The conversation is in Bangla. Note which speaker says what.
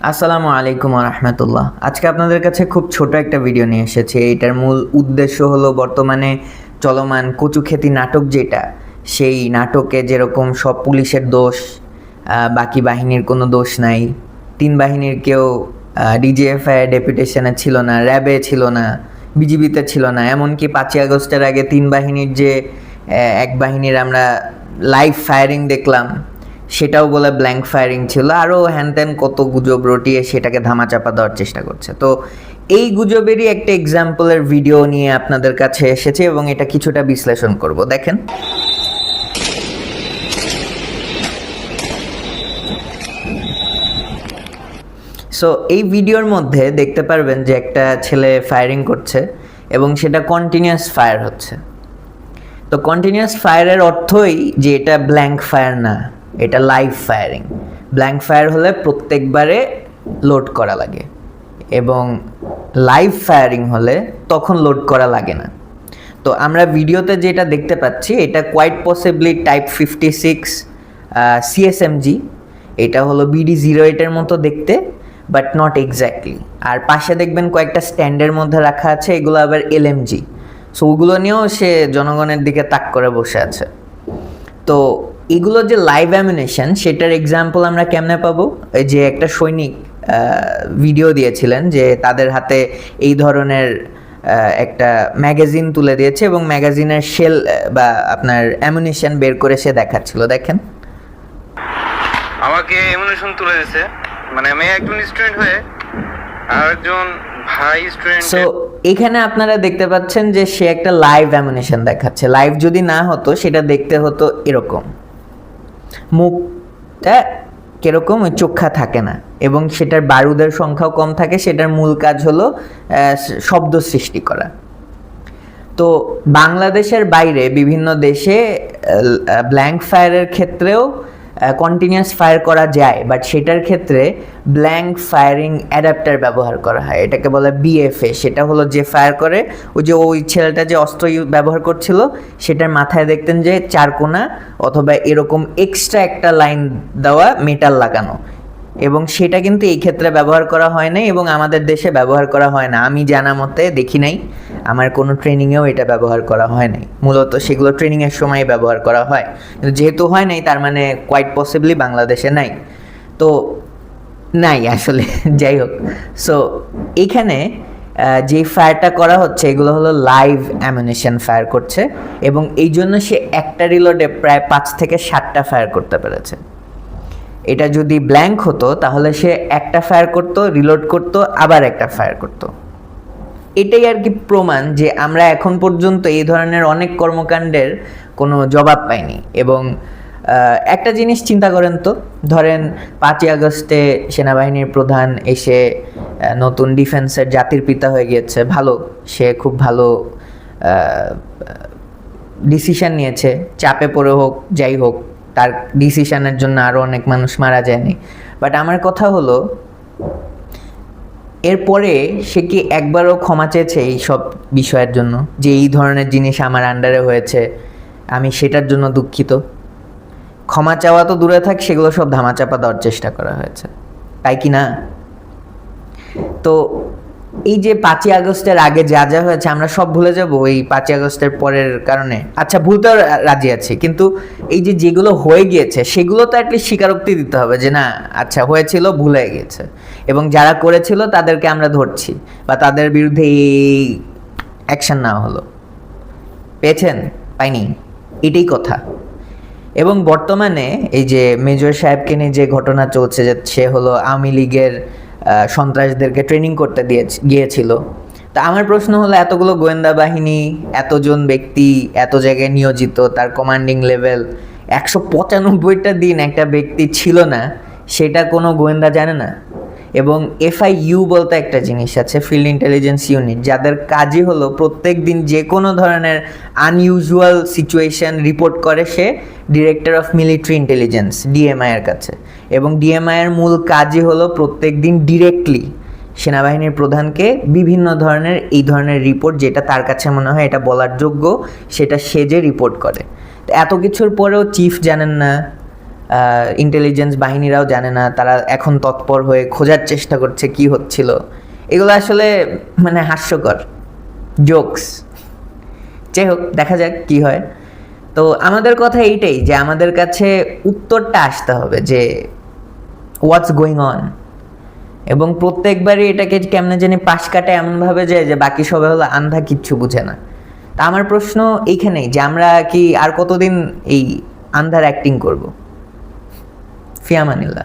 Speaker 1: আসসালামু আলাইকুম রহমতুল্লাহ। আজকে আপনাদের কাছে খুব ছোট একটা ভিডিও নিয়ে এসেছি। এইটার মূল উদ্দেশ্য হলো বর্তমানে চলমান কচুক্ষেতি নাটক যেটা, সেই নাটকে যেরকম সব পুলিশের দোষ, বাকি বাহিনীর কোনো দোষ নাই, তিন বাহিনীর কেউ ডিজিএফআই ডেপুটেশনে ছিল না, র্যাবে ছিল না, বিজিবিতে ছিল না, এমনকি 5ই আগস্টের আগে তিন বাহিনীর যে এক বাহিনীর আমরা লাইভ ফায়ারিং দেখলাম, সেটাও বলে ব্ল্যাঙ্ক ফায়ারিং ছিল। আরও হ্যানত্যান কত গুজব রটিয়ে সেটাকে ধামাচাপা দেওয়ার চেষ্টা করছে। তো এই গুজবেরই একটা এক্সাম্পলের ভিডিও নিয়ে আপনাদের কাছে এসেছে এবং এটা কিছুটা বিশ্লেষণ করব। দেখেন। সো এই ভিডিওর মধ্যে দেখতে পারবেন যে একটা ছেলে ফায়ারিং করছে এবং সেটা কন্টিনিউয়াস ফায়ার হচ্ছে। তো কন্টিনিউয়াস ফায়ারের অর্থই যে এটা ব্ল্যাঙ্ক ফায়ার না, এটা লাইভ ফায়ারিং। ব্ল্যাঙ্ক ফায়ার হলে প্রত্যেকবারে লোড করা লাগে এবং লাইভ ফায়ারিং হলে তখন লোড করা লাগে না। তো আমরা ভিডিওতে যেটা দেখতে পাচ্ছি এটা কোয়াইট পসিবলি টাইপ 56 সিএসএমজি। এটা হলো BD-08-এর মতো দেখতে, বাট নট এক্স্যাক্টলি। আর পাশে দেখবেন কয়েকটা স্ট্যান্ডের মধ্যে রাখা আছে, এগুলো আবার LMG। সো ওগুলো নিয়েও সে জনগণের দিকে তাক করে বসে আছে। তো এগুলো যে লাইভ অ্যামিনেশন, সেটার এক্সাম্পল আমরা কেমনে পাবো? এই যে একটা সৈনিক ভিডিও দিয়েছিলেন যে তাদের হাতে এই ধরনের একটা ম্যাগাজিন তুলে দিয়েছে এবং ম্যাগাজিনের শেল বা আপনার অ্যামিনেশন বের করে সে দেখাচ্ছিল। দেখেন,
Speaker 2: আমাকে অ্যামিনেশন তুলে দিয়েছে, মানে আমি একজন স্টুডেন্ট হয়ে আর একজন ভাই স্টুডেন্ট।
Speaker 1: সো এখানে আপনারা দেখতে পাচ্ছেন যে সে একটা লাইভ অ্যামিনেশন দেখাচ্ছে। লাইভ যদি না হতো সেটা দেখতে হতো এরকম, মুখটা কিরকম ওই চোখা থাকে না এবং সেটার বারুদের সংখ্যাও কম থাকে। সেটার মূল কাজ হলো শব্দ সৃষ্টি করা। তো বাংলাদেশের বাইরে বিভিন্ন দেশে ব্ল্যাঙ্ক ফায়ারের ক্ষেত্রেও কন্টিনিউয়াস ফায়ার করা যায়, বাট সেটার ক্ষেত্রে ব্ল্যাঙ্ক ফায়ারিং অ্যাডাপ্টার ব্যবহার করা হয়। এটাকে বলে BFA। সেটা হলো যে ফায়ার করে, ওই ছেলেটা যে অস্ত্র ব্যবহার করছিল সেটার মাথায় দেখতেন যে চারকোনা অথবা এরকম এক্সট্রা একটা লাইন দেওয়া মেটাল লাগানো, এবং সেটা কিন্তু এই ক্ষেত্রে ব্যবহার করা হয় নাই এবং আমাদের দেশে ব্যবহার করা হয় না। আমি জানা মতে দেখি নাই, আমার কোনো ট্রেনিংয়েও এটা ব্যবহার করা হয় নাই। মূলত সেগুলো ট্রেনিংয়ের সময় ব্যবহার করা হয়, কিন্তু যেহেতু হয় নাই তার মানে কোয়াইট পসিবলি বাংলাদেশে নাই। তো নাই আসলে যাই হোক। সো এখানে যে ফায়ারটা করা হচ্ছে এগুলো হলো লাইভ অ্যামিনেশন ফায়ার করছে এবং এই জন্য সে একটা রিলোডে প্রায় 5 থেকে 7টা ফায়ার করতে পেরেছে। এটা যদি ব্ল্যাঙ্ক হতো তাহলে সে একটা ফায়ার করতো, রিলোড করতো, আবার একটা ফায়ার করতো। এটাই আর কি প্রমাণ যে আমরা এখন পর্যন্ত এই ধরনের অনেক কর্মকাণ্ডের কোনো জবাব পাইনি। এবং একটা জিনিস চিন্তা করেন তো, ধরেন 5ই আগস্টে সেনাবাহিনীর প্রধান এসে নতুন ডিফেন্সের জাতির পিতা হয়ে গিয়েছে, ভালো, সে খুব ভালো ডিসিশন নিয়েছে, চাপে পড়ে হোক যাই হোক, তার ডিসিশনের জন্য আরও অনেক মানুষ মারা যায়নি। বাট আমার কথা হলো, এরপরে সে কি একবারও ক্ষমা চেয়েছে এই সব বিষয়ের জন্য, যে এই ধরনের জিনিস আমার আন্ডারে হয়েছে, আমি সেটার জন্য দুঃখিত? ক্ষমা চাওয়া তো দূরে থাক, সেগুলো সব ধামাচাপা দেওয়ার চেষ্টা করা হয়েছে, তাই কি না? তো এই যে 5ই আগস্টের আগে যা যা হয়েছে আমরা সব ভুলে যাব এই 5ই আগস্টের পরের কারণে? আচ্ছা, ভুলতেও রাজি আছি, কিন্তু এই যে যেগুলো হয়ে গিয়েছে সেগুলো তো অ্যাটলিস্ট স্বীকারোক্তি দিতে হবে যে না, আচ্ছা হয়েছিল, ভুল হয়ে গিয়েছে, এবং যারা করেছিল তাদেরকে আমরা ধরছি বা তাদের বিরুদ্ধে এই অ্যাকশন নেওয়া হলো। পেয়েছেন? পাইনি, এটাই কথা। এবং বর্তমানে এই যে মেজর সাহেবকে নিয়ে যে ঘটনা চলছে, যে সে হলো আওয়ামী লীগের সন্ত্রাসদেরকে ট্রেনিং করতে গিয়েছিল। তা আমার প্রশ্ন হলো, এতগুলো গোয়েন্দা বাহিনী, এতজন ব্যক্তি, এত জায়গায় নিয়োজিত, তার কমান্ডিং লেভেল, 195টা দিন একটা ব্যক্তি ছিল না, সেটা কোনো গোয়েন্দা জানে না? এবং FIU বলতে একটা জিনিস আছে, ফিল্ড ইন্টেলিজেন্স ইউনিট, যাদের কাজই হলো প্রত্যেক দিন যে কোনো ধরনের আনইউজুয়াল সিচুয়েশন রিপোর্ট করে সে director of military intelligence DMI এর কাছে। এবং DMI এর মূল কাজই হলো প্রত্যেক দিন ডিরেক্টলি সেনাবাহিনীর প্রধানকে বিভিন্ন ধরনের এই ধরনের রিপোর্ট, যেটা তার কাছে মনে হয় এটা বলার যোগ্য, সেটা সে যে রিপোর্ট করে। তো এত কিছুর পরেও চিফ জানেন না, ইন্টেলিজেন্স বাহিনীরাও জানে না, তারা এখন তৎপর হয়ে খোঁজার চেষ্টা করছে কি হচ্ছিল। এগুলো আসলে মানে হাস্যকর জোকস। যাই হোক, দেখা যাক কি হয়। তো আমাদের কথা এইটাই যে আমাদের কাছে উত্তরটা আসতে হবে যে হোয়াটস গোয়িং অন, এবং প্রত্যেকবারই এটাকে কেমনে জানি পাশ কাটে এমনভাবে যায় যে বাকি সবাই হলো আন্ধা, কিচ্ছু বুঝে না। তা আমার প্রশ্ন এইখানেই যে আমরা কি আর কতদিন এই আন্ধার অ্যাক্টিং করব? ফিয়ামানিল্লাহ।